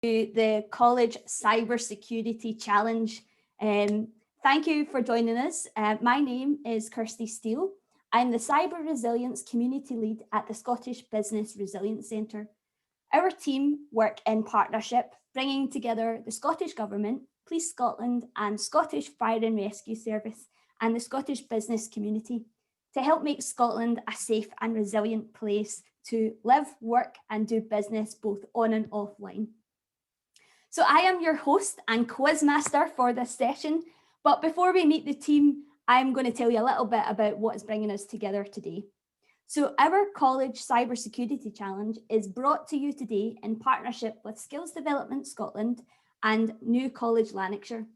The College Cybersecurity Challenge. Thank you for joining us. My name is Kirsty Steele. I'm the Cyber Resilience Community Lead at the Scottish Business Resilience Centre. Our team work in partnership, bringing together the Scottish Government, Police Scotland and Scottish Fire and Rescue Service and the Scottish business community to help make Scotland a safe and resilient place to live, work and do business both on and offline. So I am your host and quizmaster for this session, but before we meet the team, I'm going to tell you a little bit about what is bringing us together today. So our College Cybersecurity Challenge is brought to you today in partnership with Skills Development Scotland and New College Lanarkshire.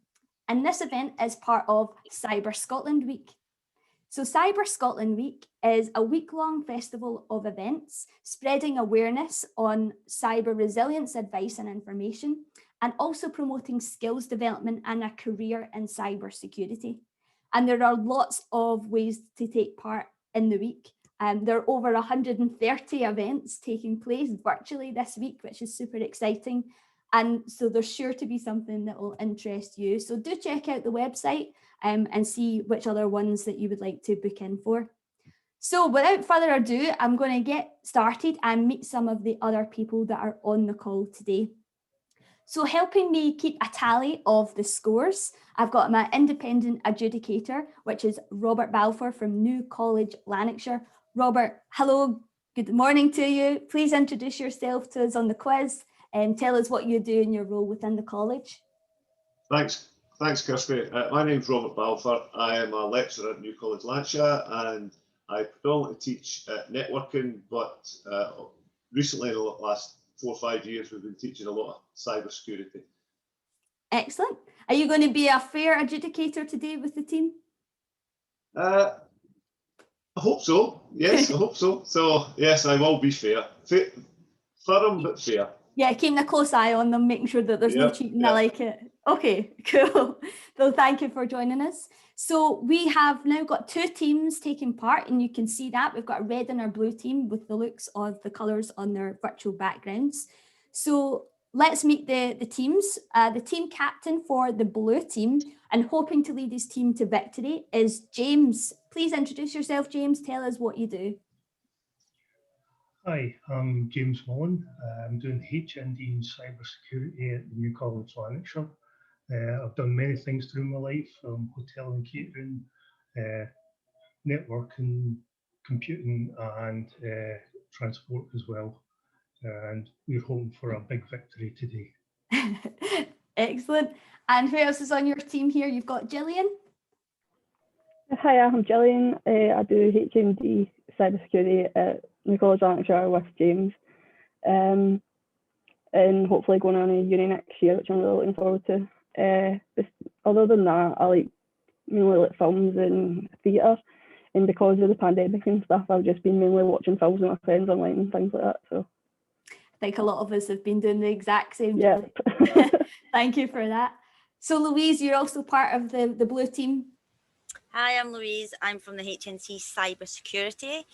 And this event is part of Cyber Scotland Week. So Cyber Scotland Week is a week-long festival of events spreading awareness on cyber resilience advice and information, and also promoting skills development and a career in cyber security. And there are lots of ways to take part in the week. There are over 130 events taking place virtually this week, which is super exciting. And so there's sure to be something that will interest you. So do check out the website and see which other ones that you would like to book in for. So without further ado, I'm going to get started and meet some of the other people that are on the call today. So helping me keep a tally of the scores, I've got my independent adjudicator, which is Robert Balfour from New College Lanarkshire. Robert, hello, good morning to you. Please introduce yourself to us on the quiz and tell us what you do in your role within the college. Thanks, Kirsty. My name's Robert Balfour. I am a lecturer at New College Lanarkshire and I predominantly teach networking, but recently in the last 4 or 5 years, we've been teaching a lot of cyber security. Excellent. Are you going to be a fair adjudicator today with the team? I hope so. Yes, I hope so. So yes, I will be fair. Firm but fair. Yeah, keeping a close eye on them, making sure that there's no cheating. I like it. Okay, cool. So thank you for joining us. So we have now got 2 teams taking part, and you can see that we've got a red and our blue team with the looks of the colours on their virtual backgrounds. So let's meet the teams. The team captain for the blue team and hoping to lead his team to victory is James. Please introduce yourself, James. Tell us what you do. Hi, I'm James Mullen. I'm doing HND in cybersecurity at the New College Lanarkshire. I've done many things through my life, from hotel and catering, networking, computing and transport as well. And we're hoping for a big victory today. Excellent. And who else is on your team here? You've got Gillian. Hi, I'm Gillian. I do HND cybersecurity at New College Lanarkshire with James, and hopefully going on a uni next year, which I'm really looking forward to. Other than that, I like mainly like films and theatre, and because of the pandemic and stuff, I've just been mainly watching films with my friends online and things like that. So I think a lot of us have been doing the exact same. Yeah. Thank you for that. So Louise, you're also part of the blue team. Hi, I'm Louise. I'm from the HNC Cybersecurity.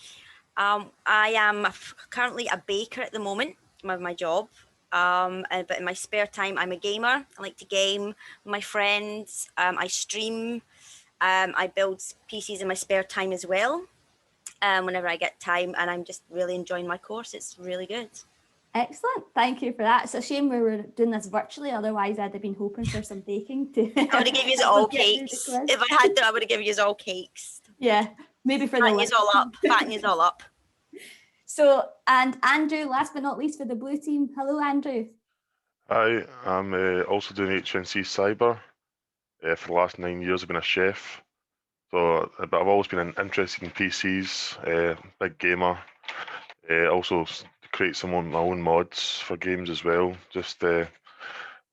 I am currently a baker at the moment, my job. But in my spare time, I'm a gamer. I like to game with my friends. I stream. I build PCs in my spare time as well, whenever I get time, and I'm just really enjoying my course. It's really good. Excellent. Thank you for that. It's a shame we were doing this virtually. Otherwise, I'd have been hoping for some baking too. I would have given you all cakes. If I had to, I would have given you all cakes. Yeah, maybe for fatten you all up. Fatten you all up. So, and Andrew, last but not least for the blue team. Hello, Andrew. Hi, I'm also doing HNC Cyber. For the last 9 years, I've been a chef. So, but I've always been interested in PCs, big gamer. Also create some of my own mods for games as well.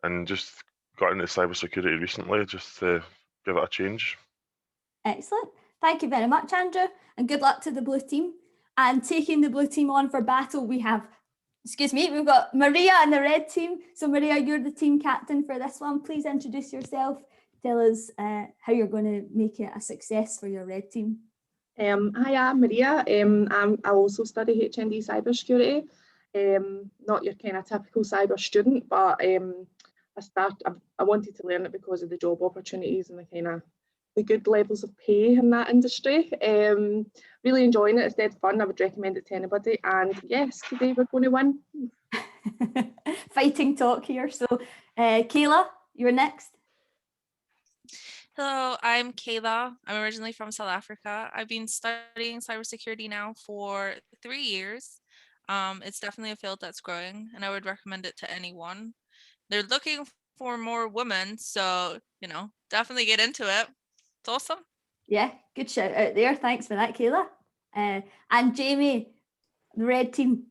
And just got into cybersecurity recently, just to give it a change. Excellent. Thank you very much, Andrew, and good luck to the blue team. And taking the blue team on for battle, we've got Maria and the red team. So Maria, you're the team captain for this one. Please introduce yourself. Tell us how you're going to make it a success for your red team. Hi, I'm Maria. I also study HND cybersecurity. not your kind of typical cyber student, but I wanted to learn it because of the job opportunities and the good levels of pay in that industry. Really enjoying it. It's dead fun. I would recommend it to anybody. And yes, today we're going to win. Fighting talk here. So Kayla, you're next. Hello, I'm Kayla. I'm originally from South Africa. I've been studying cybersecurity now for 3 years. It's definitely a field that's growing, and I would recommend it to anyone. They're looking for more women, so, definitely get into it. It's awesome. Yeah, good shout out there. Thanks for that, Kayla. And Jamie, the red team.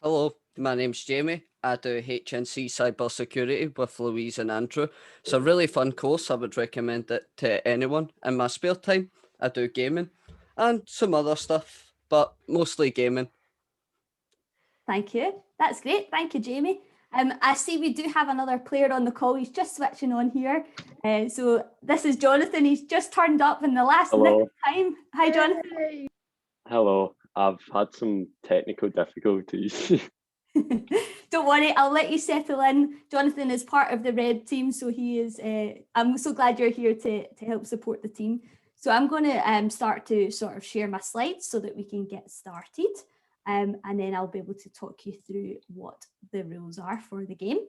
Hello, my name's Jamie. I do HNC Cybersecurity with Louise and Andrew. It's a really fun course. I would recommend it to anyone. In my spare time, I do gaming and some other stuff, but mostly gaming. Thank you. That's great. Thank you, Jamie. I see we do have another player on the call. He's just switching on here. So this is Jonathan. He's just turned up in the last nick of time. Hi, Jonathan. Hello. I've had some technical difficulties. Don't worry, I'll let you settle in. Jonathan is part of the red team, so he is. I'm so glad you're here to help support the team. So I'm going to start to sort of share my slides so that we can get started. And then I'll be able to talk you through what the rules are for the game.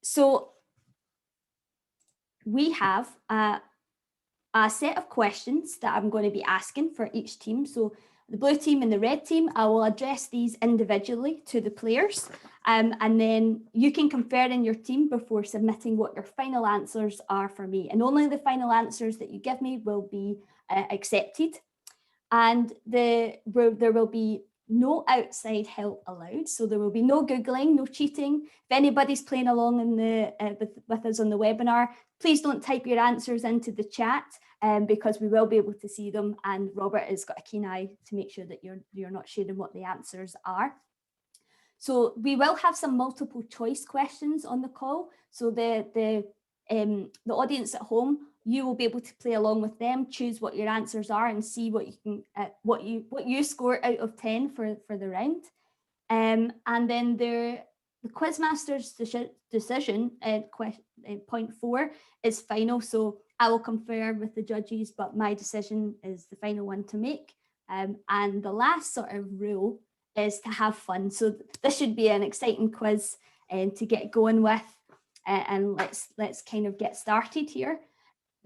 So we have a set of questions that I'm going to be asking for each team. So the blue team and the red team, I will address these individually to the players. And then you can confer in your team before submitting what your final answers are for me. And only the final answers that you give me will be accepted. And there will be no outside help allowed. So there will be no Googling, no cheating. If anybody's playing along in with us on the webinar, please don't type your answers into the chat because we will be able to see them. And Robert has got a keen eye to make sure that you're not sharing what the answers are. So we will have some multiple choice questions on the call. So the audience at home, you will be able to play along with them, choose what your answers are, and see what you can what you score out of 10 for the round. And then the quizmaster's decision, point 4, is final. So I will confer with the judges, but my decision is the final one to make. And the last sort of rule is to have fun. So this should be an exciting quiz to get going with. And let's kind of get started here.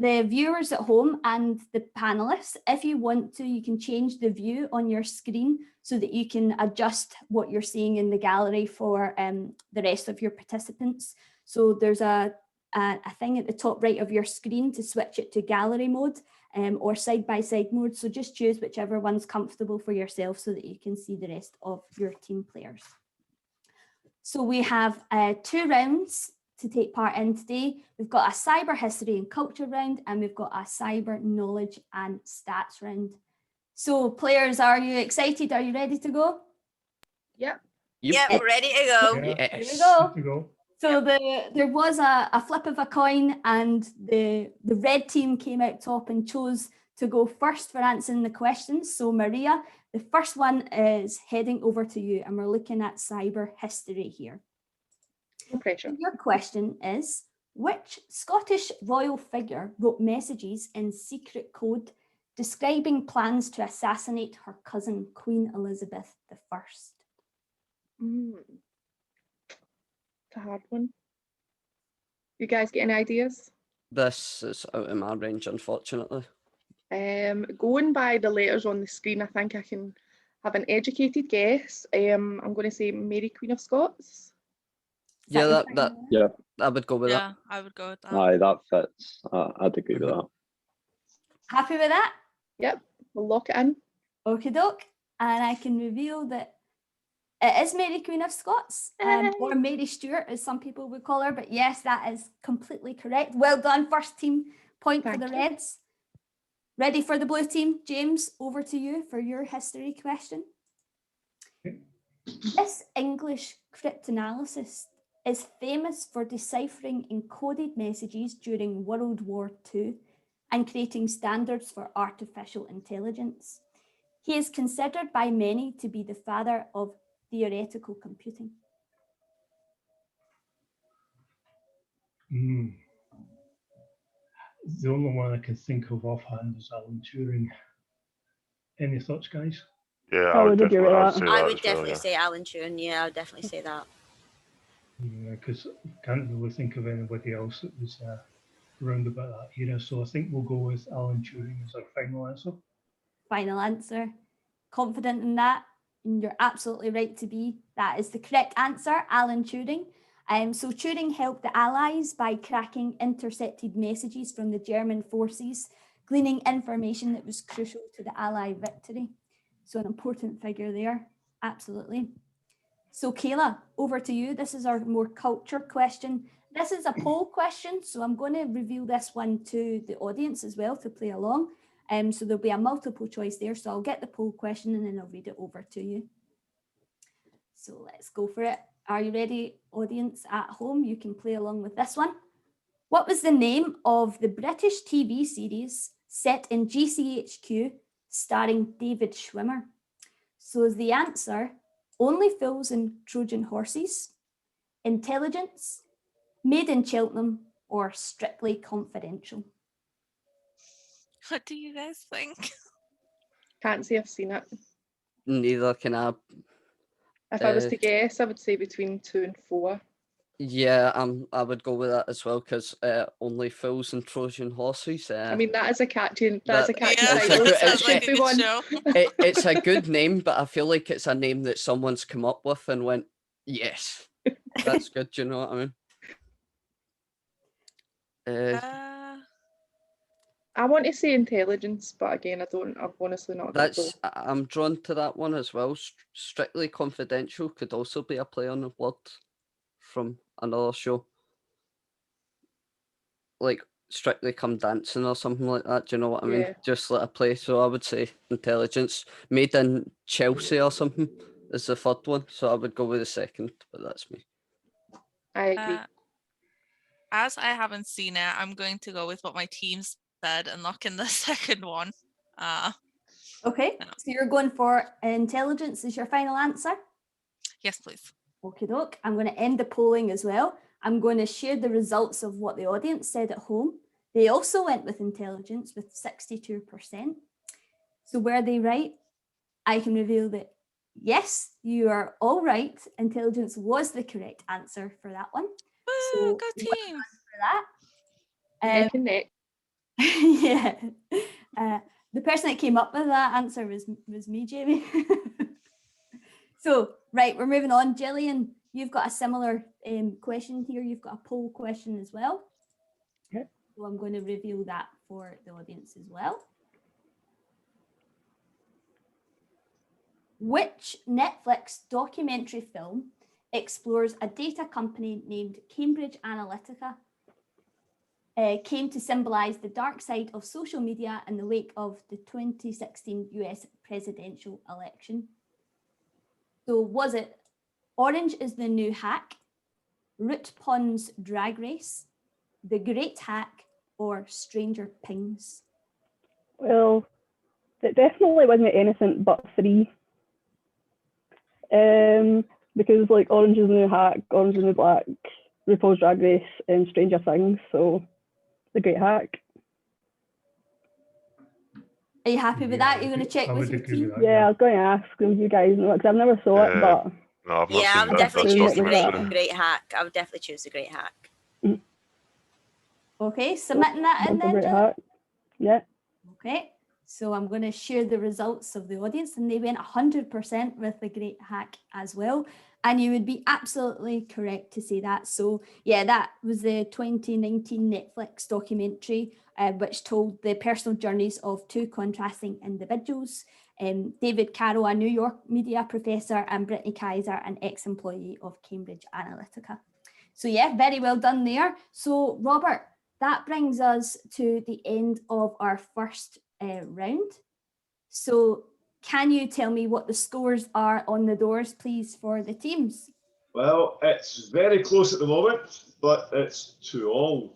The viewers at home and the panelists, if you want to, you can change the view on your screen so that you can adjust what you're seeing in the gallery for the rest of your participants. So there's a thing at the top right of your screen to switch it to gallery mode or side-by-side mode. So just choose whichever one's comfortable for yourself so that you can see the rest of your team players. So we have 2 rounds to take part in today. We've got a cyber history and culture round, and we've got a cyber knowledge and stats round. So players, are you excited? Are you ready to go? Yep. Yep, ready to go. Yes. Here we go. So there was a flip of a coin, and the red team came out top and chose to go first for answering the questions. So Maria, the first one is heading over to you, and we're looking at cyber history here. No pressure. Your question is, which Scottish royal figure wrote messages in secret code describing plans to assassinate her cousin, Queen Elizabeth I? It's a hard one. You guys get any ideas? This is out of my range, unfortunately. Going by the letters on the screen, I think I can have an educated guess. I'm going to say Mary, Queen of Scots. Yeah, Yeah, I would go with that. Yeah, I would go with that. aye, that fits. I'd agree with that. Happy with that? Yep, we'll lock it in. Okie doke. And I can reveal that it is Mary, Queen of Scots, or Mary Stuart, as some people would call her. But yes, that is completely correct. Well done, first team point for the Reds. Ready for the blue team? James, over to you for your history question. This English cryptanalyst is famous for deciphering encoded messages during World War II and creating standards for artificial intelligence. He is considered by many to be the father of theoretical computing. The only one I can think of offhand is Alan Turing. Any thoughts, guys? Yeah, I would agree with that. say I that would as well, definitely yeah. say Alan Turing. Yeah, I would definitely say that. Yeah, because I can't really think of anybody else that was around about that era. So I think we'll go with Alan Turing as our final answer. Final answer. Confident in that? And you're absolutely right to be. That is the correct answer, Alan Turing. So Turing helped the Allies by cracking intercepted messages from the German forces, gleaning information that was crucial to the Allied victory. So an important figure there, absolutely. So Kayla, over to you. This is our more culture question. This is a poll question, so I'm going to reveal this one to the audience as well to play along. So there'll be a multiple choice there. So I'll get the poll question and then I'll read it over to you. So let's go for it. Are you ready, audience at home? You can play along with this one. What was the name of the British TV series set in GCHQ starring David Schwimmer? So is the answer Only Fools and Trojan Horses, Intelligence, Made in Cheltenham, or Strictly Confidential? What do you guys think? Can't say I've seen it. Neither can I. If I was to guess, I would say between 2 and 4. Yeah, I would go with that as well because Only Fools and Trojan Horses. I mean, that is a catchy. That- That's a catchy Yeah, title. good- It sounds should like a be good one. show. it's a good name, but I feel like it's a name that someone's come up with and went, yes, that's good. Do you know what I mean? I want to say Intelligence, but again, I've honestly not got That's I'm drawn to that one as well. Strictly Confidential could also be a play on the word from another show, like Strictly Come Dancing or something like that. Do you know what I mean? Yeah. Just like a play. So I would say Intelligence, Made in Chelsea or something is the third one. So I would go with the second, but that's me. I agree. As I haven't seen it, I'm going to go with what my team said and lock in the second one. Okay, so you're going for Intelligence is your final answer? Yes, please. Okie doke. I'm going to end the polling as well. I'm going to share the results of what the audience said at home. They also went with Intelligence with 62%. So were they right? I can reveal that yes, you are all right. Intelligence was the correct answer for that one. Woo, go team! For that. Neck and neck. Yeah. The person that came up with that answer was me, Jamie. So, right, we're moving on. Gillian, you've got a similar question here. You've got a poll question as well. Yeah. So I'm going to reveal that for the audience as well. Which Netflix documentary film explores a data company named Cambridge Analytica came to symbolize the dark side of social media in the wake of the 2016 US presidential election? So was it Orange is the New Hack, Root Pond's Drag Race, The Great Hack, or Stranger Things? Well, it definitely wasn't anything but 3. Because like Orange is the New Hack, Orange is the New Black, RuPaul's Drag Race, and Stranger Things. So The Great Hack. Are you happy with that? You're going to check with your team? Yeah, I was going to ask if you guys know it because I've never saw it, but No, I've not Yeah, I seen would that. definitely That's choose the documentary. great hack. I would definitely choose the great hack. Okay, submitting that in then, Great Jill? Hack. Yeah. Okay, so I'm going to share the results of the audience, and they went 100% with the Great Hack as well. And you would be absolutely correct to say that. So yeah, that was the 2019 Netflix documentary, which told the personal journeys of 2 contrasting individuals. David Carroll, a New York media professor, and Brittany Kaiser, an ex-employee of Cambridge Analytica. So yeah, very well done there. So Robert, that brings us to the end of our first round. So can you tell me what the scores are on the doors, please, for the teams? Well, it's very close at the moment, but it's 2-2.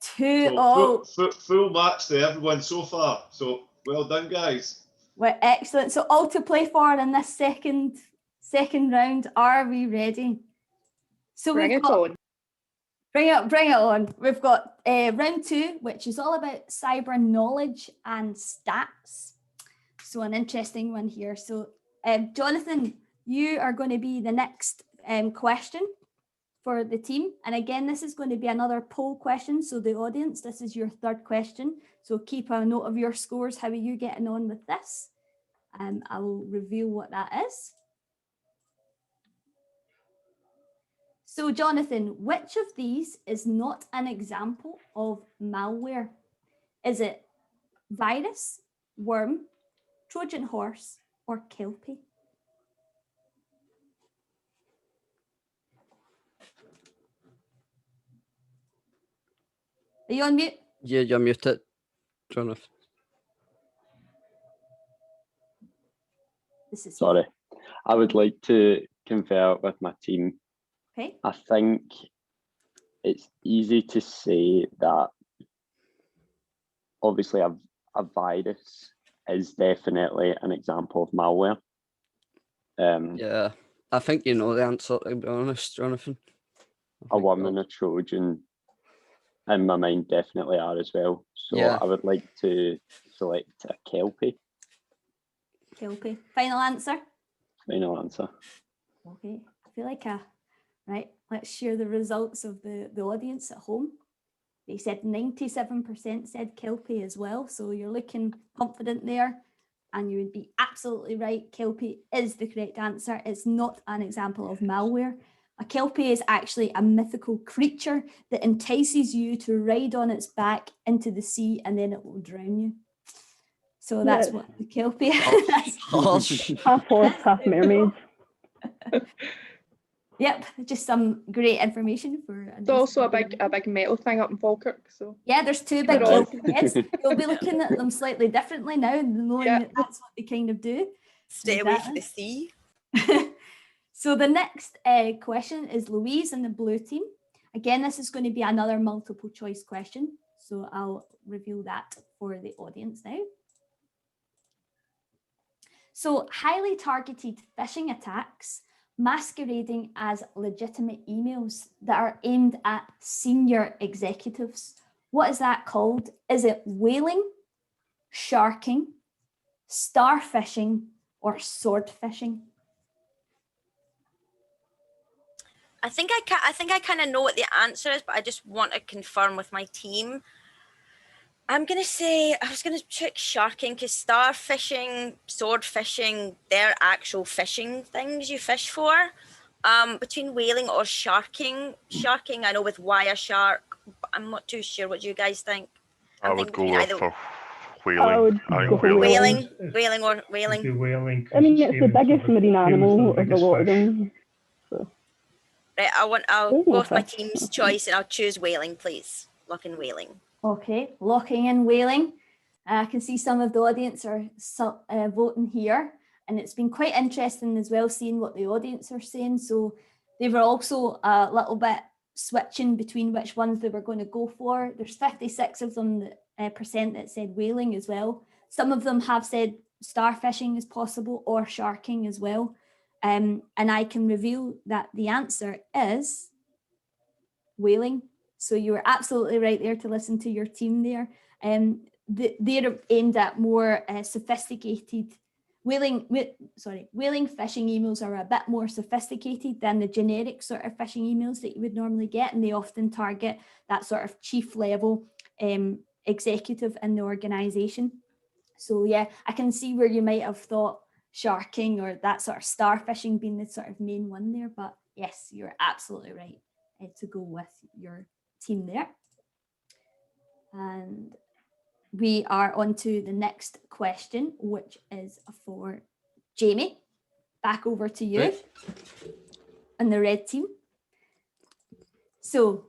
2-2. Full marks to everyone so far. So well done, guys. Well, excellent. So all to play for in this second round. Are we ready? So Bring it on. Bring it on. We've got round 2, which is all about cyber knowledge and stats. So an interesting one here. So Jonathan, you are going to be the next question for the team. And again, this is going to be another poll question. So the audience, this is your third question. So keep a note of your scores. How are you getting on with this? I will reveal what that is. So Jonathan, which of these is not an example of malware? Is it virus, worm, Trojan horse, or Kelpie? Are you on mute? Yeah, you're muted, Jonathan. This is Sorry. I would like to confer with my team. okay. I think it's easy to say that obviously a virus is definitely an example of malware. Yeah, I think you know the answer, to be honest, Jonathan. A worm and a Trojan, in my mind, definitely are as well. So Yeah. I would like to select a Kelpie. Kelpie. Final answer? Final answer. Okay. I feel like right, let's share the results of the audience at home. They said 97% said Kelpie as well. So you're looking confident there. And you would be absolutely right. Kelpie is the correct answer. It's not an example of malware. A Kelpie is actually a mythical creature that entices you to ride on its back into the sea and then it will drown you. So that's Yes. what the Kelpie is. Harsh. Half horse, half mermaid. Yep, just some great information for. It's also a big metal thing up in Falkirk. So yeah, there's 2 big Right. Kelpie heads. You'll be looking at them slightly differently now, knowing that that's what they kind of do. Stay away from the sea. So the next question is Louise and the blue team. Again, this is going to be another multiple choice question. So I'll reveal that for the audience now. So highly targeted phishing attacks masquerading as legitimate emails that are aimed at senior executives. What is that called? Is it whaling, sharking, star phishing, or sword phishing? I think I kind of know what the answer is, but I just want to confirm with my team. I was gonna check sharking because star fishing, sword fishing, they're actual fishing things you fish for. Between whaling or sharking, I know with wire shark, but I'm not too sure. What do you guys think? I would go with whaling. I would go for whaling. Whaling or whaling. Whaling. I mean, it's the biggest marine animal of a lot of them. So. Right, I'll go with my team's choice and I'll choose whaling, please. Lock in whaling. Okay, locking in whaling. I can see some of the audience are voting here, and it's been quite interesting as well seeing what the audience are saying. So they were also a little bit switching between which ones they were going to go for. There's 56 of them percent that said whaling as well. Some of them have said starfishing is possible or sharking as well. And I can reveal that the answer is whaling. So you were absolutely right there to listen to your team there. They're aimed at more sophisticated whaling phishing emails are a bit more sophisticated than the generic sort of phishing emails that you would normally get, and they often target that sort of chief level executive in the organization. So yeah, I can see where you might have thought sharking or that sort of starfishing being the sort of main one there, but yes, you're absolutely right to go with your team there. And we are on to the next question, which is for Jamie. Back over to you and the red team. So,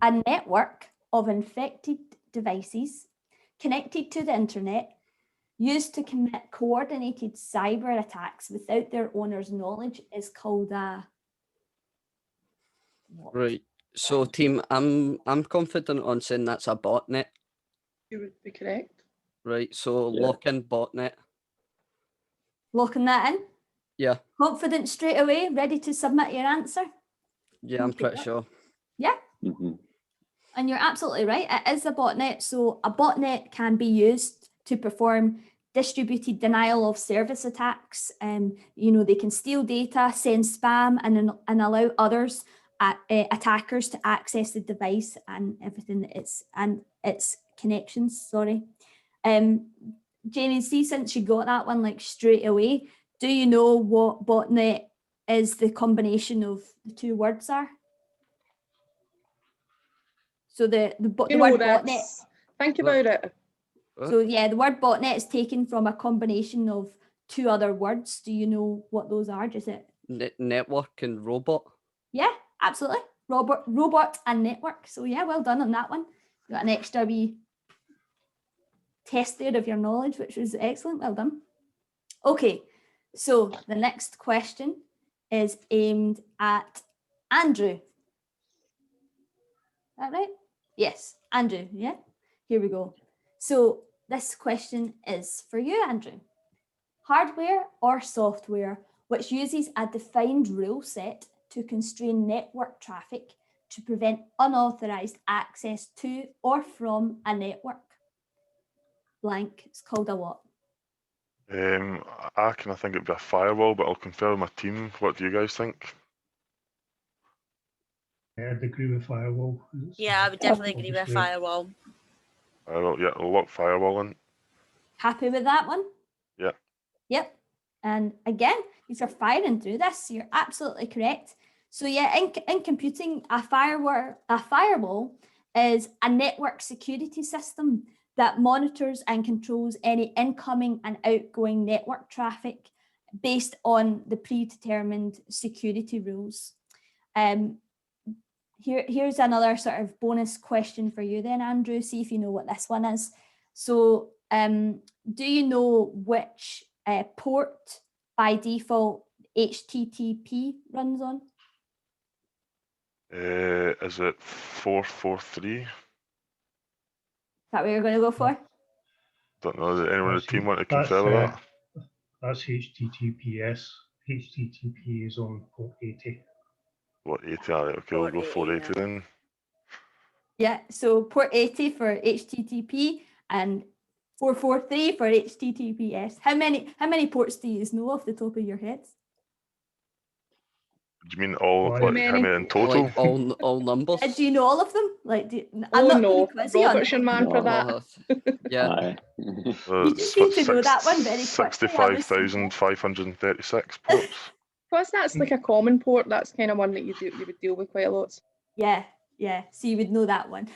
a network of infected devices connected to the internet used to commit coordinated cyber attacks without their owner's knowledge is called a what? Right. So team, I'm confident on saying that's a botnet. You would be correct. Right. So lock in botnet. Locking that in? Yeah, Confident straight away, ready to submit your answer? yeah, I'm Okay, pretty yep. sure. Yeah, and you're absolutely right. It is a botnet. So a botnet can be used to perform distributed denial of service attacks. You know, they can steal data, send spam, and allow others, attackers, to access the device and everything that its connections. Sorry. Jamie, see, since you got that one like straight away, do you know what botnet is the combination of the two words are? So the word botnet. Think about it. So yeah, the word botnet is taken from a combination of two other words. Do you know what those are? Is it? Network and robot. Yeah, absolutely. Robot and network. So yeah, well done on that one. You got an extra wee test there of your knowledge, which was excellent. Well done. Okay, so the next question is aimed at Andrew. Is that right? Yes, Andrew. Yeah, here we go. So this question is for you, Andrew. Hardware or software which uses a defined rule set to constrain network traffic to prevent unauthorized access to or from a network. Blank, it's called a what? I kind of think it'd be a firewall, but I'll confer with my team. What do you guys think? Yeah, I'd agree with firewall. Yeah, I would definitely agree with obviously- firewall. Yeah, I'll lock firewall in. Happy with that one? Yeah. Yep. And again, these are firing through this. You're absolutely correct. So yeah, in computing, a firewall is a network security system that monitors and controls any incoming and outgoing network traffic based on the predetermined security rules. Here's another sort of bonus question for you then, Andrew. See if you know what this one is. So do you know which port by default HTTP runs on? Is it 443? Is that what you're going to go for? Don't know. Does anyone on the That's- team want to that's, confirm with that? That's HTTPS. HTTP is on port 80. What 80? All right, okay, we'll go 480 then. Yeah, so port 80 for HTTP and 443 for HTTPS. How many ports do you know off the top of your heads? Do you mean all? Why? Like, Many. how many in total? Like all numbers. Do you know all of them? Like, I'm Oh not no, really quizzy on Robert's your man for that. Yeah. Aye. You just seem to know that one very quickly. I was surprised. 65,536 ports. Plus, that's like a common port. That's kind of one that you would deal with quite a lot. Yeah, yeah. So you would know that one.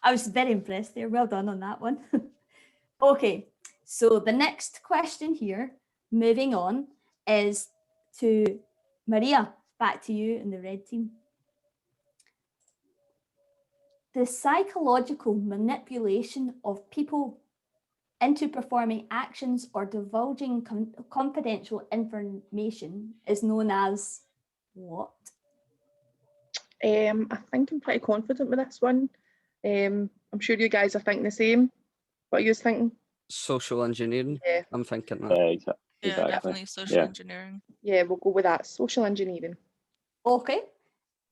I was very impressed there. Well done on that one. Okay, so the next question here, moving on, is to Maria. Back to you in the red team. The psychological manipulation of people into performing actions or divulging confidential information is known as what? I think I'm pretty confident with this one. I'm sure you guys are thinking the same. What are you thinking? Social engineering. Yeah. I'm thinking that. Yeah, Yeah, exactly. definitely social Yeah. engineering. Yeah, we'll go with that. Social engineering. Okay,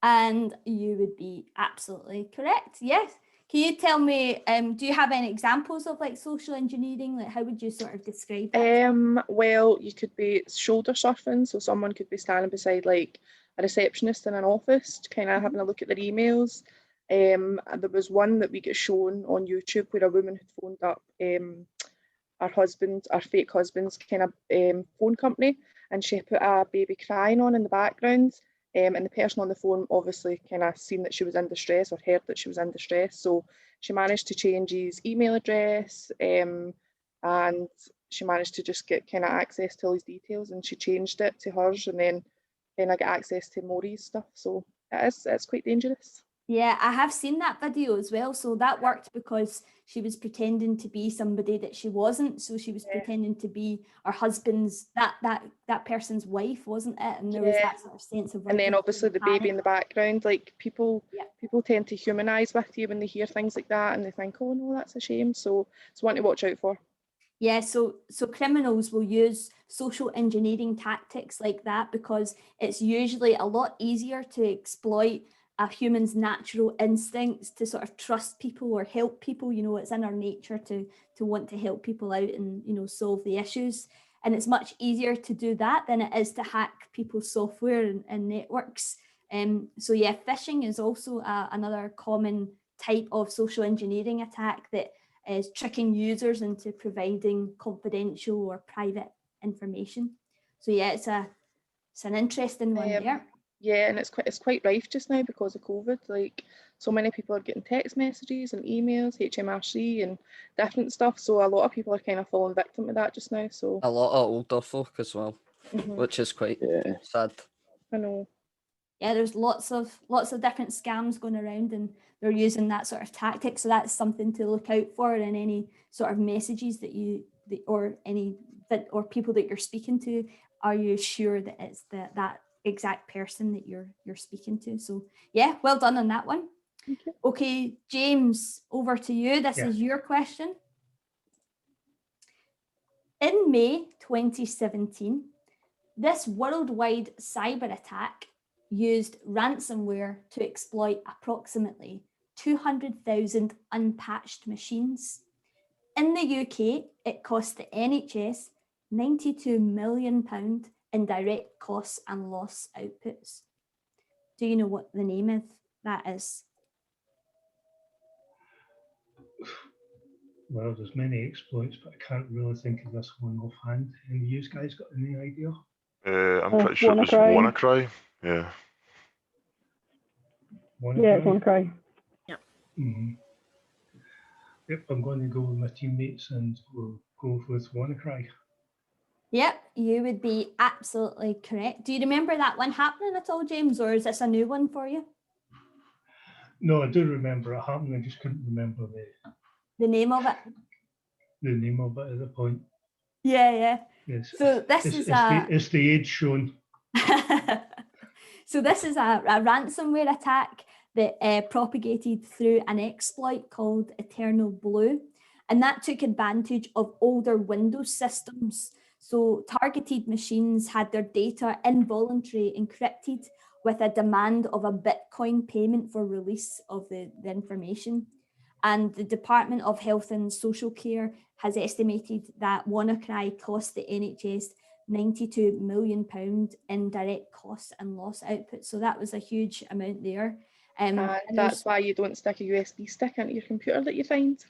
and you would be absolutely correct. Yes. Can you tell me, do you have any examples of like social engineering? Like, how would you sort of describe it? Well, you could be shoulder surfing, so someone could be standing beside like a receptionist in an office, kind of having a look at their emails. And there was one that we get shown on YouTube where a woman had phoned up our fake husband's kind of phone company, and she put a baby crying on in the background. And the person on the phone obviously kind of seen that she was in distress or heard that she was in distress. So she managed to change his email address and she managed to just get kind of access to all his details, and she changed it to hers and then kind of get access to Maury's stuff. So it's quite dangerous. Yeah, I have seen that video as well. So that worked because she was pretending to be somebody that she wasn't. So she was pretending to be her husband's, that person's wife, wasn't it? And there was that sort of sense of. And then obviously the baby in the background, like people tend to humanize with you when they hear things like that, and they think, oh no, that's a shame. So it's one to watch out for. Yeah, so criminals will use social engineering tactics like that, because it's usually a lot easier to exploit a human's natural instincts to sort of trust people or help people. You know, it's in our nature to want to help people out and, you know, solve the issues. And it's much easier to do that than it is to hack people's software and networks. So yeah, phishing is also another common type of social engineering attack that is tricking users into providing confidential or private information. So yeah, it's an interesting one there. Yeah, and it's quite rife just now because of COVID. Like, so many people are getting text messages and emails, HMRC and different stuff. So a lot of people are kind of falling victim to that just now. So A lot of older folk as well, which is quite sad. I know. Yeah, there's lots of different scams going around, and they're using that sort of tactic. So that's something to look out for in any sort of messages or people that you're speaking to. Are you sure that it's that exact person that you're speaking to? So yeah, well done on that one. Thank you. Okay, James, over to you. This is your question. In May 2017, this worldwide cyber attack used ransomware to exploit approximately 200,000 unpatched machines. In the UK, it cost the NHS £92 million in direct costs and loss outputs. Do you know what the name of that is? Well, there's many exploits, but I can't really think of this one offhand. Any of you guys got any idea? I'm pretty sure it was WannaCry. Yeah. Yeah, it's WannaCry. Yep. Yep, I'm going to go with my teammates and we'll go with WannaCry. Yep, you would be absolutely correct. Do you remember that one happening at all, James, or is this a new one for you? No, I do remember it happening. I just couldn't remember the name of it. The name of it at the point. Yeah. Yes. So this is it's the age shown. So this is a ransomware attack that propagated through an exploit called Eternal Blue, and that took advantage of older Windows systems. So targeted machines had their data involuntarily encrypted with a demand of a Bitcoin payment for release of the information. And the Department of Health and Social Care has estimated that WannaCry cost the NHS £92 million in direct costs and loss output. So that was a huge amount there. And that's why you don't stick a USB stick into your computer that you find.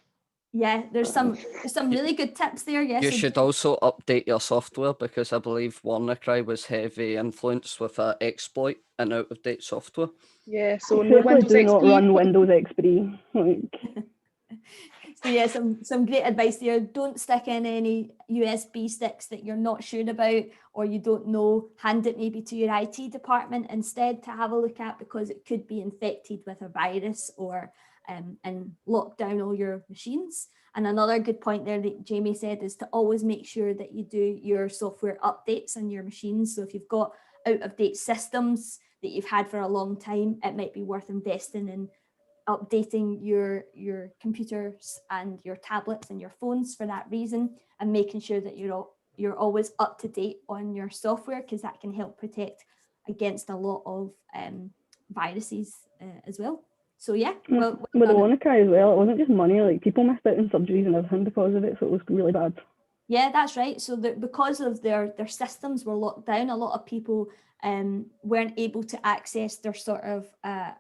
Yeah, there's some really good tips there. Yes, you should also update your software, because I believe WannaCry was heavy influenced with an exploit and out of date software. Yeah, so no Windows XP. Not run Windows XP. So yeah, some great advice there. Don't stick in any USB sticks that you're not sure about or you don't know. Hand it maybe to your IT department instead to have a look at, because it could be infected with a virus or and lock down all your machines. And another good point there that Jamie said is to always make sure that you do your software updates on your machines. So if you've got out of date systems that you've had for a long time, it might be worth investing in updating your computers and your tablets and your phones for that reason, and making sure that you're always up to date on your software, because that can help protect against a lot of viruses as well. So yeah, with the WannaCry as well, it wasn't just money, like people missed out on surgeries and everything because of it, so it was really bad. Yeah, that's right. So because of their systems were locked down, a lot of people weren't able to access their sort of I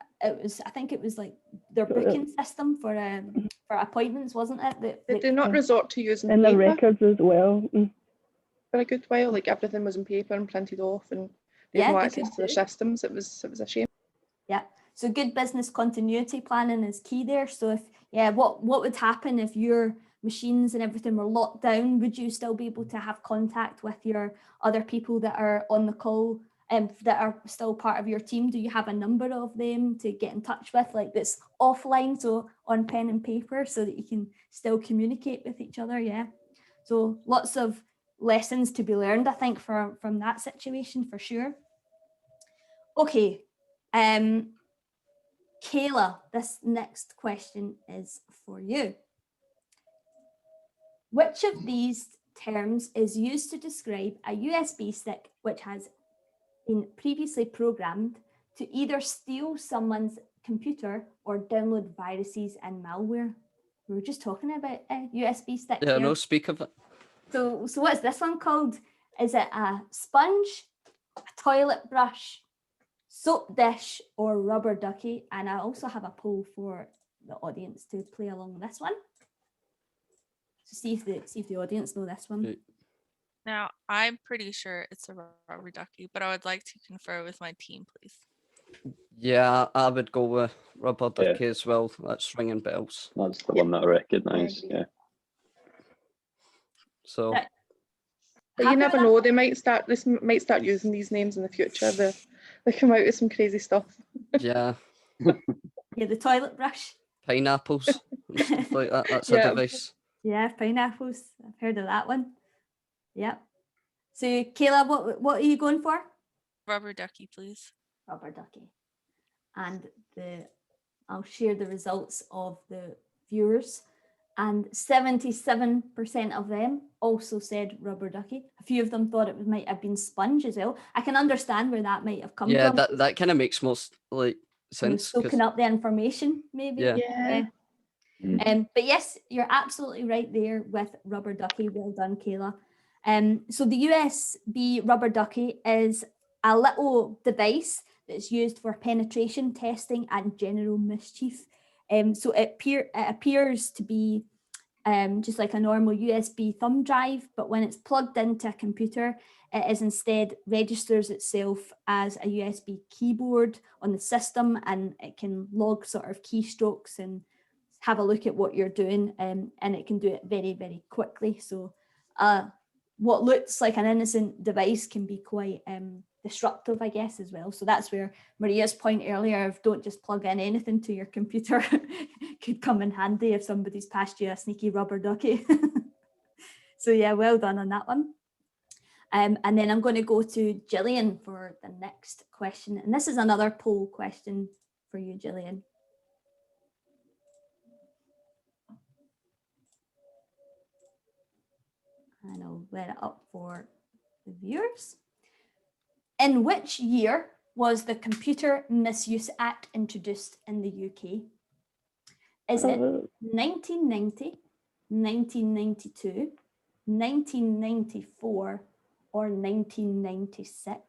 think it was like their booking system for appointments, wasn't it? Did they not resort to using and paper? The records as well. For a good while, like everything was in paper and printed off, and they had no access to their systems. It was a shame. Yeah. So good business continuity planning is key there. So what would happen if your machines and everything were locked down? Would you still be able to have contact with your other people that are on the call that are still part of your team? Do you have a number of them to get in touch with, like this offline, so on pen and paper, so that you can still communicate with each other? Yeah. So lots of lessons to be learned, I think, from that situation for sure. Okay. Kayla, this next question is for you. Which of these terms is used to describe a USB stick which has been previously programmed to either steal someone's computer or download viruses and malware. We were just talking about a USB stick Yeah, there. no, speak of it. So what's this one called? Is it a sponge, a toilet brush, soap dish, or rubber ducky? And I also have a poll for the audience to play along with this one. So see if the audience know this one. Okay. Now, I'm pretty sure it's a rubber ducky, but I would like to confer with my team, please. Yeah, I would go with rubber Yeah. ducky as well. That's ringing bells. That's the one that I recognise. agree. Yeah. So Right. But you Happy never with that? know, they might start using these names in the future. They come out with some crazy stuff. yeah, Yeah, the toilet brush. pineapples and stuff like that. That's Yeah. a device. Yeah, pineapples. I've heard of that one. Yep. So Kayla, what are you going for? Rubber ducky, please. Rubber ducky. And I'll share the results of the viewers. And 77% of them also said rubber ducky. A few of them thought it might have been sponge as well. I can understand where that might have come Yeah, from. that kind of makes most like Kind of sense. 'Cause- soaking up the information, maybe. Yeah. Yeah. But yes, you're absolutely right there with rubber ducky. Well done, Kayla. So the USB rubber ducky is a little device that's used for penetration testing and general mischief. So it appears to be just like a normal USB thumb drive, but when it's plugged into a computer, it is instead registers itself as a USB keyboard on the system, and it can log sort of keystrokes and have a look at what you're doing, and it can do it very, very quickly. So what looks like an innocent device can be quite disruptive, I guess, as well. So that's where Maria's point earlier of don't just plug in anything to your computer could come in handy if somebody's passed you a sneaky rubber ducky. So yeah, well done on that one. And then I'm going to go to Gillian for the next question. And this is another poll question for you, Gillian. And I'll let it up for the viewers. In which year was the Computer Misuse Act introduced in the UK? Is it 1990, 1992, 1994, or 1996?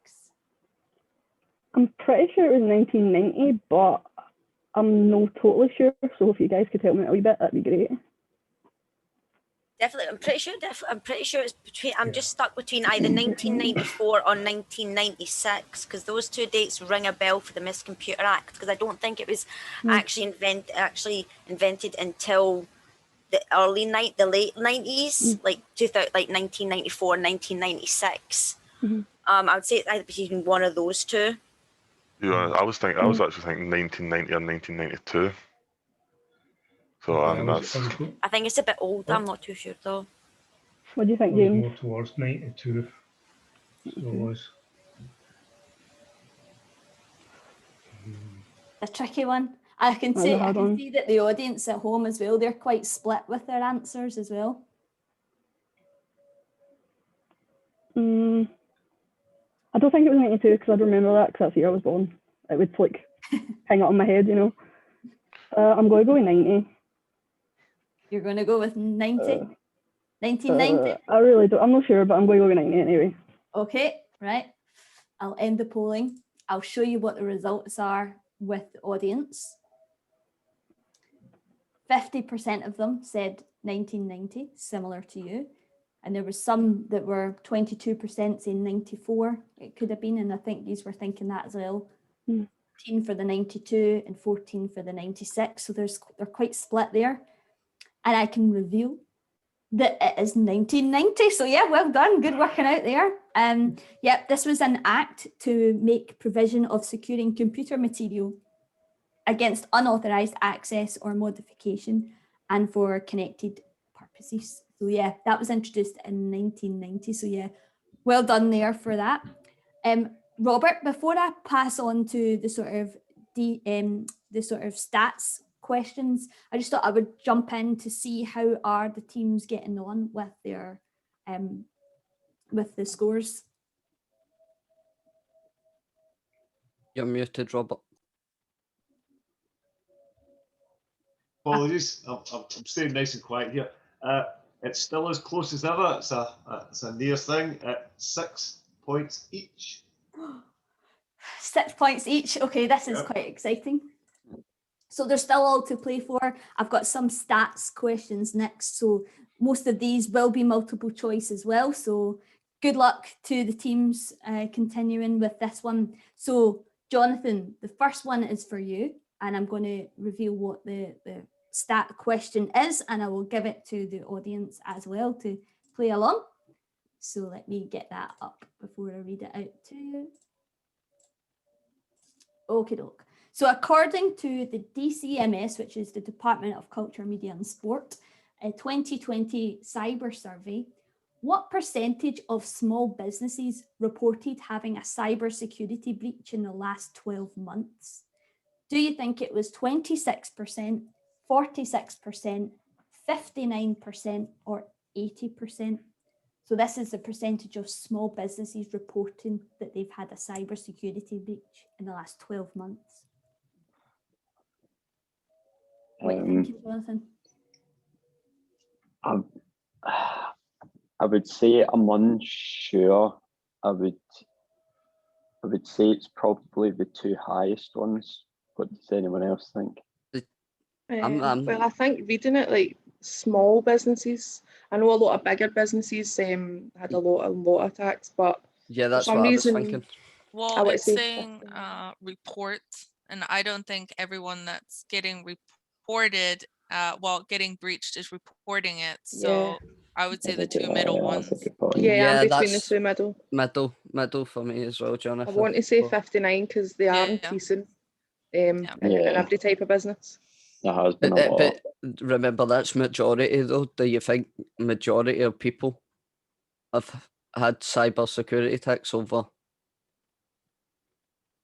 I'm pretty sure it was 1990, but I'm not totally sure. So if you guys could help me a wee bit, that'd be great. Definitely, I'm pretty sure it's between. I'm just stuck between either 1994 or 1996 because those two dates ring a bell for the Misuse Computer Act. Because I don't think it was actually invented until the late 90s, like 2000, like 1994, 1996. I would say it's either between one of those two. Yeah, I was actually thinking 1990 or 1992. So I think it's a bit old. I'm not too sure though. What do you think, I was James? more towards 92. So it was. A tricky one. I can see that the audience at home as well, they're quite split with their answers as well. I don't think it was 92 because I'd remember that because that's the year I was born. It would like hang up on my head, you know. I'm going to go with 90. You're going to go with 90? 1990? I really don't. I'm not sure, but I'm going to go with 90 anyway. Okay, right. I'll end the polling. I'll show you what the results are with the audience. 50% of them said 1990, similar to you. And there was some that were 22% saying 94, it could have been. And I think these were thinking that as well. 14 for the 92 and 14 for the 96. So they're quite split there. And I can reveal that it is 1990. So yeah, well done. Good working out there. Yep, this was an act to make provision of securing computer material against unauthorized access or modification and for connected purposes. So yeah, that was introduced in 1990. So yeah, well done there for that. Robert, before I pass on to the sort of stats questions, I just thought I would jump in to see how are the teams getting on with their with the scores. You're muted, Robert. Apologies, I'm staying nice and quiet here. It's still as close as ever. It's a near thing at 6 points each. 6 points each. Okay, this is quite exciting. So there's still all to play for. I've got some stats questions next. So most of these will be multiple choice as well. So good luck to the teams continuing with this one. So Jonathan, the first one is for you. And I'm going to reveal what the stat question is. And I will give it to the audience as well to play along. So let me get that up before I read it out to you. Okie doke. So according to the DCMS, which is the Department of Culture, Media and Sport, a 2020 cyber survey, what percentage of small businesses reported having a cybersecurity breach in the last 12 months? Do you think it was 26%, 46%, 59%, or 80%? So this is the percentage of small businesses reporting that they've had a cybersecurity breach in the last 12 months. What do you think, Jonathan? I would say I'm unsure. I would say it's probably the two highest ones. What does anyone else think? Well, I think reading it, like small businesses, I know a lot of bigger businesses had a lot of attacks, but yeah, that's for some what reason, I was thinking. Well, it's saying report, and I don't think everyone that's getting reported, getting breached is reporting it. So I would say the two middle ones. Yeah, I'm between the two middle. Middle for me as well, Jonathan. I want to say 59 because they are increasing in every type of business. There has been a lot. But remember, that's majority though. Do you think majority of people have had cyber security attacks over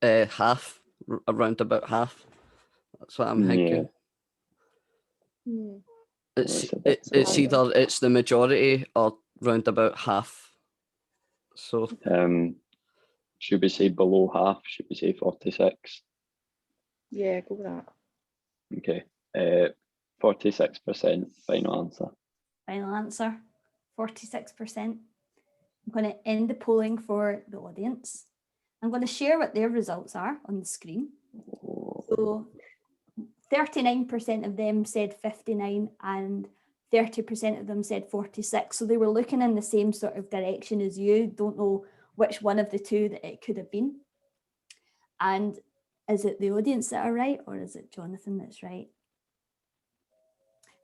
half, around about half? That's what I'm thinking. It's either it's the majority or round about half. So should we say below half? Should we say 46? Yeah, go with that. Okay. 46%, final answer. Final answer, 46%. I'm going to end the polling for the audience. I'm going to share what their results are on the screen. So 39% of them said 59 and 30% of them said 46. So they were looking in the same sort of direction as you. Don't know which one of the two that it could have been. And is it the audience that are right, or is it Jonathan that's right?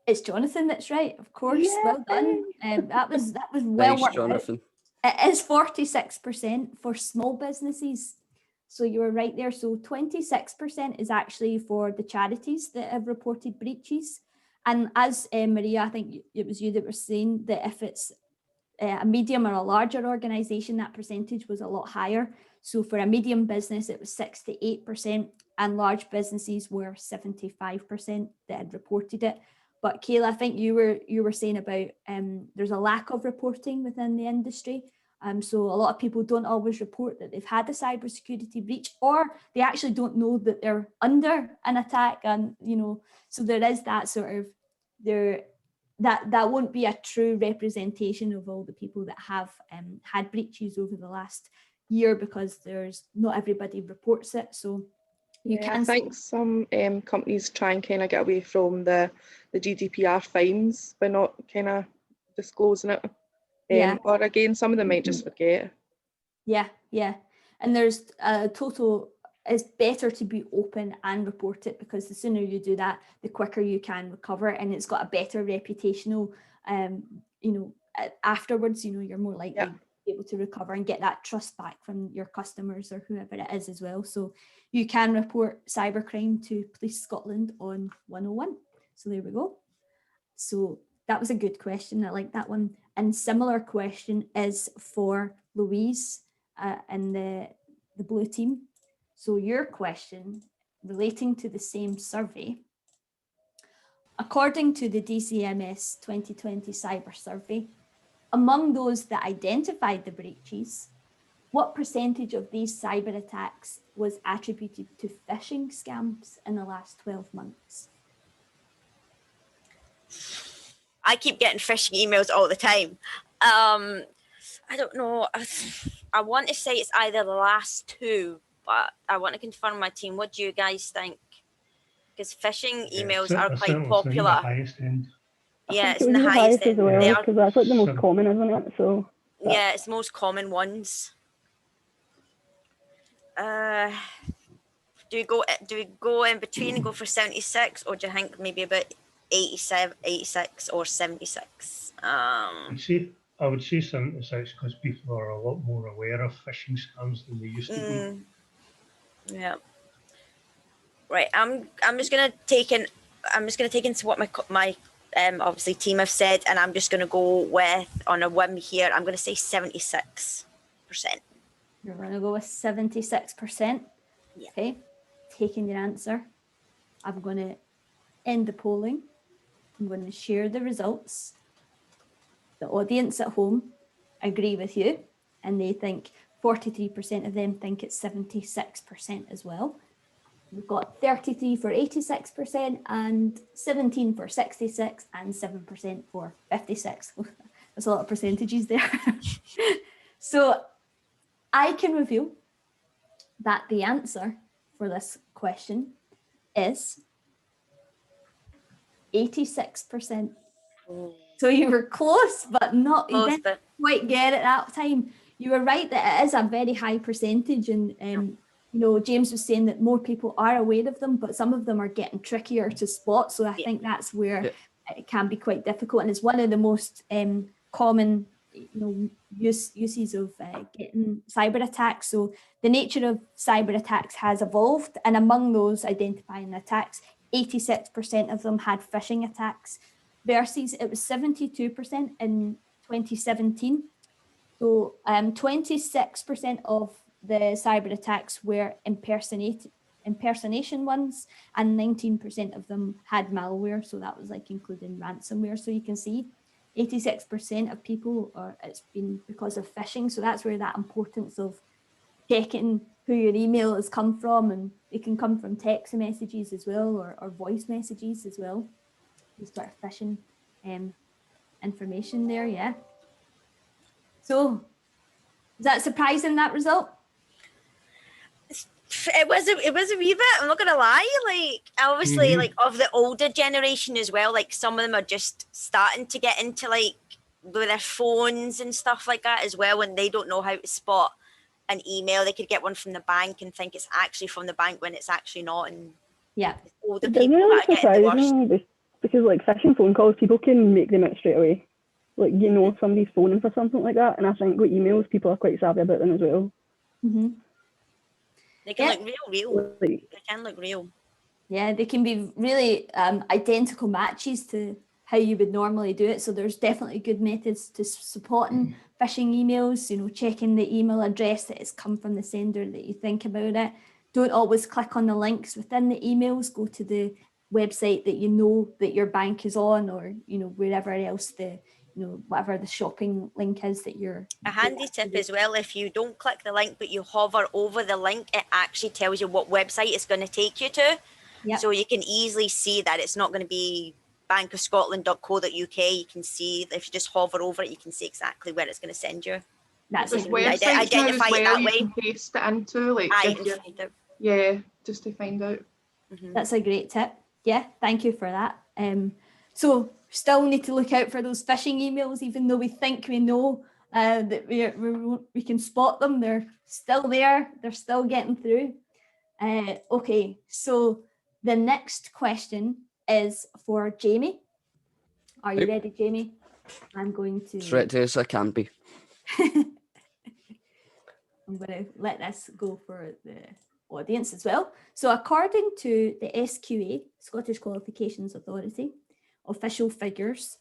It's Jonathan that's right, of course. Yeah. Well done. That was well worked Jonathan. Out. It is 46% for small businesses. So you were right there. So 26% is actually for the charities that have reported breaches. And as Maria, I think it was you that were saying that if it's a medium or a larger organisation, that percentage was a lot higher. So for a medium business, it was 68%, and large businesses were 75% that had reported it. But Kayla, I think you were saying about there's a lack of reporting within the industry. So a lot of people don't always report that they've had a cybersecurity breach, or they actually don't know that they're under an attack. And, so there is that sort of that won't be a true representation of all the people that have had breaches over the last year, because not everybody reports it. So I think some companies try and kind of get away from the GDPR fines by not kind of disclosing it. Or again, some of them might just forget. Yeah. And there's a total, it's better to be open and report it, because the sooner you do that, the quicker you can recover, and it's got a better reputational, afterwards, you're more likely to be able to recover and get that trust back from your customers or whoever it is as well. So you can report cybercrime to Police Scotland on 101. So there we go. So that was a good question. I like that one. And similar question is for Louise and the blue team. So your question relating to the same survey. According to the DCMS 2020 cyber survey, among those that identified the breaches, what percentage of these cyber attacks was attributed to phishing scams in the last 12 months? I keep getting phishing emails all the time. I don't know. I want to say it's either the last two, but I want to confirm my team. What do you guys think? Because phishing emails are I quite certainly think popular. the highest end. Yeah, I it's think in it the was highest as end. well, They are, because that's like the most Some- common, isn't it? So yeah, it's the most common ones. Do we go in between and go for 76, or do you think maybe about 87, 86 or 76? I would say 76 because people are a lot more aware of phishing scams than they used to be. Yeah. Right. I'm just gonna take into what my obviously team have said, and I'm just gonna go with, on a whim here, I'm gonna say 76%. You're going to go with 76%. Yeah. Okay, taking your answer. I'm going to end the polling. I'm going to share the results. The audience at home agree with you, and they think 43% of them think it's 76% as well. We've got 33 for 86% and 17 for 66 and 7% for 56. There's a lot of percentages there. So I can reveal that the answer for this question is 86%. So you were close, but not, you didn't quite get it that time. You were right that it is a very high percentage, and you know, James was saying that more people are aware of them, but some of them are getting trickier to spot. So I think that's where it can be quite difficult, and it's one of the most common, you know, uses of getting cyber attacks. So the nature of cyber attacks has evolved, and among those identifying attacks, 86% of them had phishing attacks, versus it was 72% in 2017. So 26% of the cyber attacks were impersonation ones, and 19% of them had malware. So that was like including ransomware. So you can see 86% of people it's been because of phishing. So that's where that importance of checking who your email has come from, and it can come from text messages as well, or voice messages as well. You start phishing information there, yeah. So is that surprising, that result? It was a wee bit, I'm not gonna lie, like obviously like of the older generation as well, like some of them are just starting to get into like with their phones and stuff like that as well, and they don't know how to spot an email. They could get one from the bank and think it's actually from the bank when it's actually not, and yeah, older it people doesn't really that are getting the worst. me because like phishing phone calls, people can make them out straight away. Like, you know, somebody's phoning for something like that, and I think with emails, people are quite savvy about them as well. They can look real. They can look real. Yeah, they can be really identical matches to how you would normally do it. So there's definitely good methods to supporting phishing emails, you know, checking the email address that it's come from the sender, that you think about it. Don't always click on the links within the emails. Go to the website that you know that your bank is on, or, you know, wherever else whatever the shopping link is that you're. A handy tip as well, if you don't click the link but you hover over the link, it actually tells you what website it's going to take you to. Yep. So you can easily see that it's not going to be bankofscotland.co.uk. You can see, if you just hover over it, you can see exactly where it's going to send you. That's identify it that way. You can paste it into, like, just to find out. That's a great tip. Yeah, thank you for that. So still need to look out for those phishing emails, even though we think we know that we can spot them. They're still there. They're still getting through. Okay, so the next question is for Jamie. Are you ready, Jamie? I'm going to... As ready as I can be. I'm going to let this go for the audience as well. So according to the SQA, Scottish Qualifications Authority, official figures,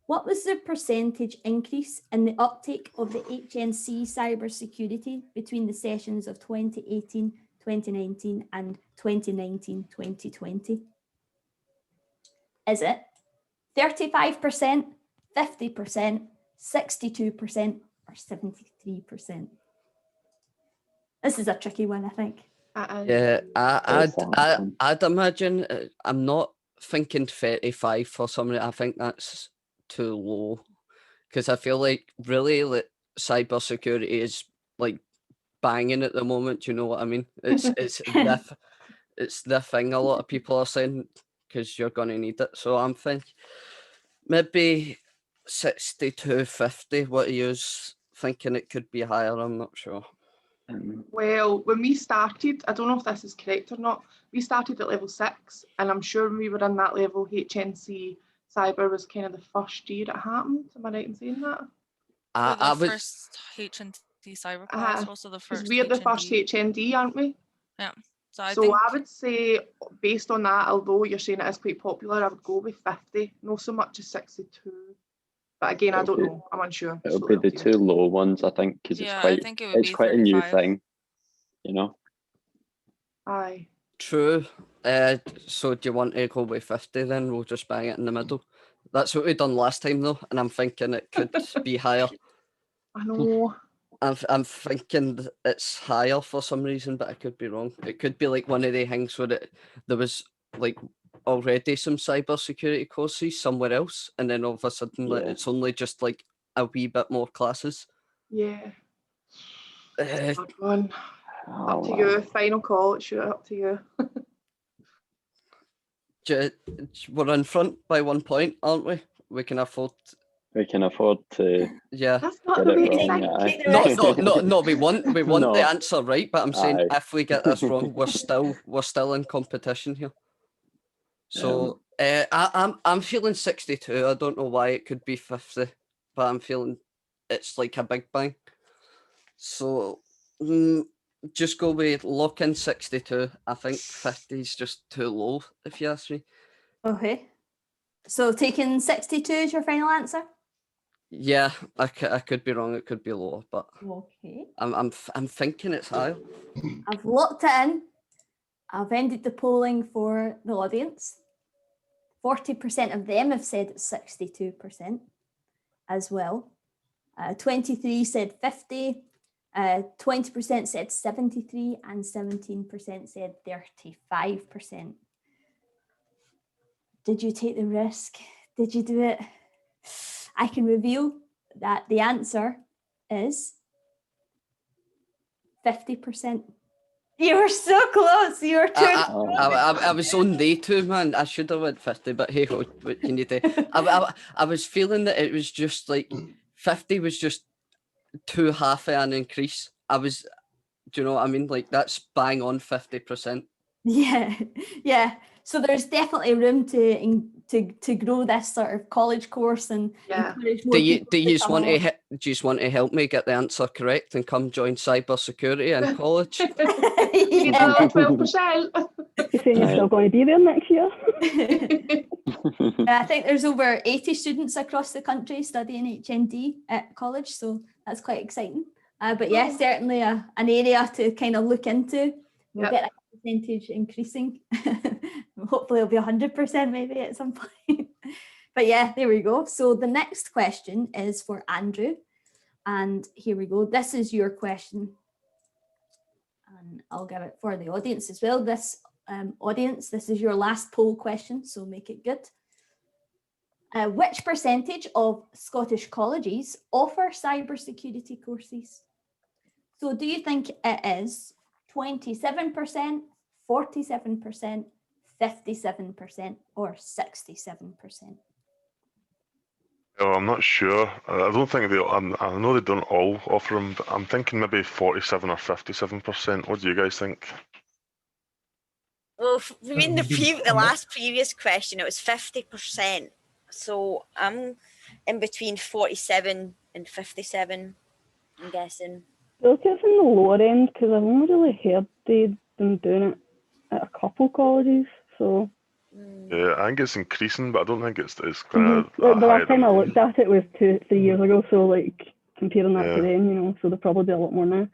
what was the percentage increase in the uptake of the HNC cybersecurity between the sessions of 2018, 2019 and 2019, 2020? Is it 35%, 50%, 62% or 73%? This is a tricky one, I think. Yeah, It's a hard one. I'd imagine, I'm not thinking 35 for some reason. I think that's too low, because I feel like really like cybersecurity is like banging at the moment. You know what I mean? It's it's the thing a lot of people are saying, because you're gonna need it. So I'm thinking maybe 62, 50. What are you thinking? It could be higher. I'm not sure. Well, when we started, I don't know if this is correct or not, we started at level 6, and I'm sure when we were in that level, HNC Cyber was kind of the first year it happened. Am I right in saying that? We're the I was first HNT cyber class, also the Because first we're the first HND. HND, aren't we? Yeah. So I So think I would say, based on that, although you're saying it is quite popular, I would go with 50, not so much as 62. But again, I don't know. I'm unsure. It'll be the two low ones, I think, because yeah, I think it would it's be quite a new 35. thing, you know. Aye. true. So do you want to go with 50 then? We'll just bang it in the middle. That's what we done last time though, and I'm thinking it could be higher. I know. I'm thinking it's higher for some reason, but I could be wrong. It could be like one of the things where there was like already some cybersecurity courses somewhere else, and then all of a sudden like, Yeah. it's only just like a wee bit more classes. Yeah. Uh, Hard one. Oh, Up to wow. you. Final call. Shoot it up to you. we're in front by 1 point, aren't we? We can afford. We can afford to Yeah. That's not get the it way to wrong, think. aye. Take the risk. No, we want the No. answer right, but I'm saying Aye. if we get this wrong, we're still in competition here. So I'm feeling 62. I don't know why it could be 50, but I'm feeling it's like a big bang. So just go with lock in 62. I think 50 is just too low, if you ask me. Okay. So taking 62 is your final answer? Yeah, I could be wrong. It could be lower, but Okay. I'm thinking it's higher. I've locked it in. I've ended the polling for the audience. 40% of them have said it's 62% as well. 23 said 50, 20% said 73, and 17% said 35%. Did you take the risk? Did you do it? I can reveal that the answer is 50%. You were so close. You were too I was on day 2, man. I should have went 50, but hey, what can you do? I was feeling that it was just like 50 was just too half an increase. Do you know what I mean? Like that's bang on 50%. Yeah. So there's definitely room to grow this sort of college course and encourage more people Do you just come along. want to help me get the answer correct and come join cybersecurity in college? You get another 12%. You're saying you're still going to be there next year? I think there's over 80 students across the country studying HND at college, so that's quite exciting. But yeah, certainly an area to kind of look into. We'll get that percentage increasing. Hopefully it'll be 100% maybe at some point. But yeah, there we go. So the next question is for Andrew. And here we go. This is your question. And I'll give it for the audience as well. This audience, this is your last poll question, so make it good. Which percentage of Scottish colleges offer cybersecurity courses? So do you think it is 27%, 47%, 57%, or 67%? Oh, I'm not sure. I don't think I know they don't all offer them, but I'm thinking maybe 47 or 57%. What do you guys think? Well, in the last previous question, it was 50%. So I'm in between 47 and 57, I'm guessing. Well, it's in the lower end because I've only really heard they've been doing it at a couple colleges. So Yeah, I think it's increasing, but I don't think it's kind of like the last time I looked at it was 2-3 years ago. So like comparing that to then, you know, so there'll probably be a lot more now.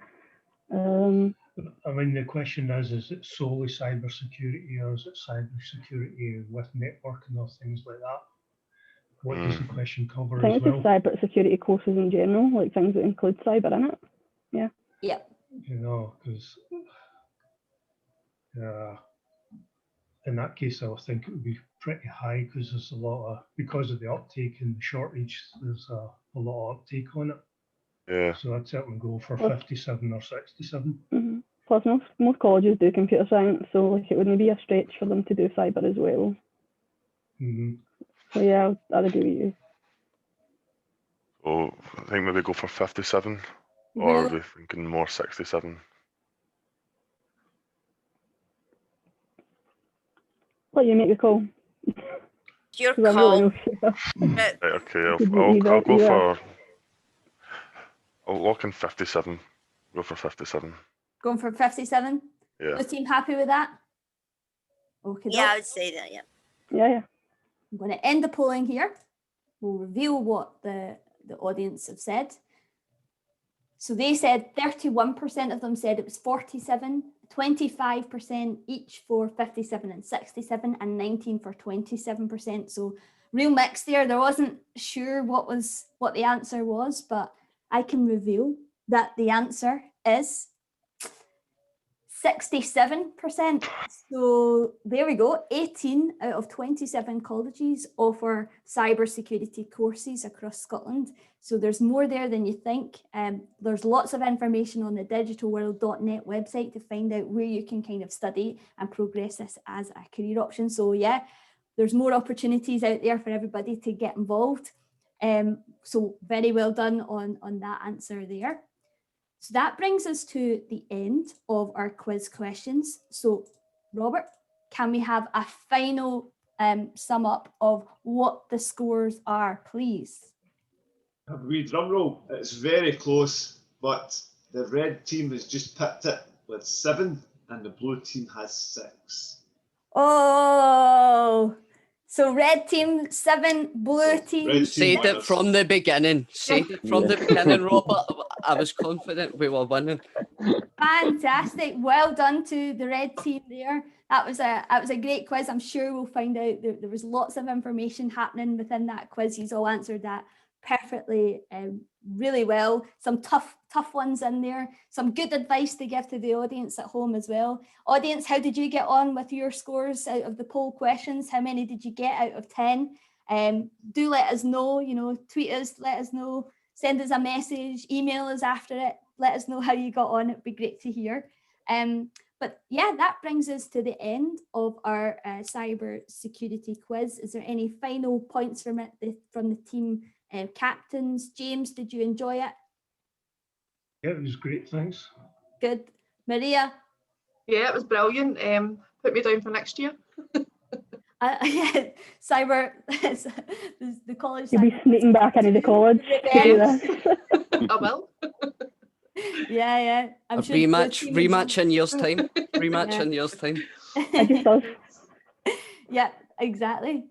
I mean, the question is it solely cybersecurity or is it cybersecurity with networking or things like that? what does the question cover I think as it's just well? cyber security courses in general, like things that include cyber in it. Yep. You know, because in that case, I would think it would be pretty high because there's a lot of, because of the uptake and the shortage, there's a lot of uptake on it. Yeah. So I'd certainly go for Well- 57 or 67. Mm-hmm. Plus, most colleges do computer science, so like it wouldn't be a stretch for them to do cyber as well. Mm-hmm. So yeah, I'd agree with you. So I think maybe go for 57, or are we thinking more 67? Let you make the call. It's your 'Cause I'm really call. not sure. But Right, okay, Could be I'll go either. for. I'll lock in 57. Go for 57. Going for 57. Yeah. The team happy with that? Okay. yeah, I would say that, yeah. Yeah. I'm going to end the polling here. We'll reveal what the audience have said. So they said 31% of them said it was 47, 25% each for 57 and 67, and 19 for 27%. So real mix there. There wasn't sure what the answer was, but I can reveal that the answer is 67%. So there we go. 18 out of 27 colleges offer cybersecurity courses across Scotland. So there's more there than you think. There's lots of information on the digitalworld.net website to find out where you can kind of study and progress this as a career option. So yeah, there's more opportunities out there for everybody to get involved. So very well done on that answer there. So that brings us to the end of our quiz questions. So Robert, can we have a final sum up of what the scores are, please? Have a wee drum roll. It's very close, but the red team has just picked it with 7 and the blue team has 6. Oh, so red team 7, blue team. Red team Said it winners. from the beginning. Said it from the beginning, Robert. I was confident we were winning. Fantastic. Well done to the red team there. That was a great quiz. I'm sure we'll find out there was lots of information happening within that quiz. You've all answered that perfectly, really well. Some tough ones in there. Some good advice to give to the audience at home as well. Audience, how did you get on with your scores out of the poll questions? How many did you get out of 10? Do let us know, tweet us, let us know, send us a message, email us after it. Let us know how you got on. It'd be great to hear. But yeah, that brings us to the end of our cyber security quiz. Is there any final points from the team captains? James, did you enjoy it? Yeah, it was great, thanks. Good. Maria? Yeah, it was brilliant. Put me down for next year. Yeah, cyber, the college. You'll be sneaking back into the college to do this. I will. Yeah. I'm A sure the rematch in years' time. Rematch Yeah. in years' time. I just thought. Yeah, exactly.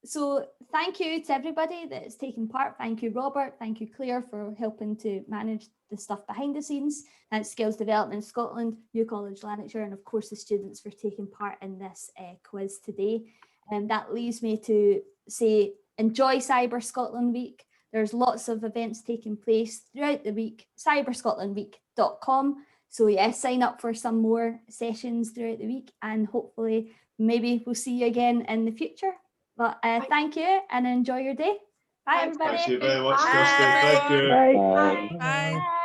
So thank you to everybody that's taken part. Thank you, Robert. Thank you, Claire, for helping to manage the stuff behind the scenes. And Skills Development Scotland, New College Lanarkshire, and of course the students for taking part in this quiz today. And that leaves me to say, enjoy Cyber Scotland Week. There's lots of events taking place throughout the week, cyberscotlandweek.com. So yeah, sign up for some more sessions throughout the week, and hopefully maybe we'll see you again in the future. But thank you and enjoy your day. Bye, everybody. Thank you very much, Bye. Kirsty. Thank you. Right. Bye.